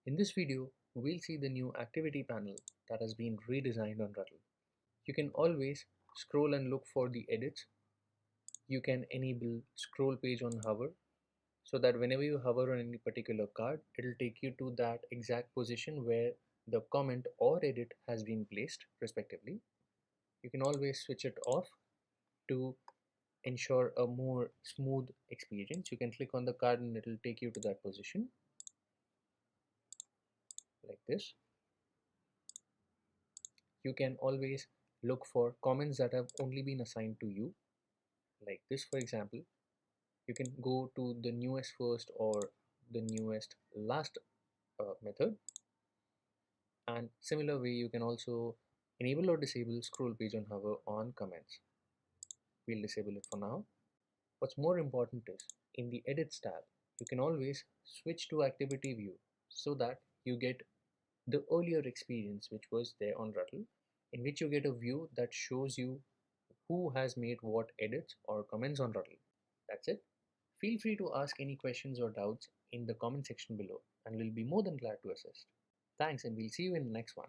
In this video, we'll see the new activity panel that has been redesigned on Ruttl. You can always scroll and look for the edits. You can enable scroll page on hover so that whenever you hover on any particular card, it'll take you to that exact position where the comment or edit has been placed respectively. You can always switch it off to ensure a more smooth experience. You can click on the card and it'll take you to that position like this. You can always look for comments that have only been assigned to you like this. For example, you can go to the newest first or the newest last method, and similar way you can also enable or disable scroll page on hover on comments. We'll disable it for now. What's more important is in the edits tab you can always switch to activity view so that you get the earlier experience which was there on Ruttl, in which you get a view that shows you who has made what edits or comments on Ruttl. That's it. Feel free to ask any questions or doubts in the comment section below and we'll be more than glad to assist. Thanks, and we'll see you in the next one.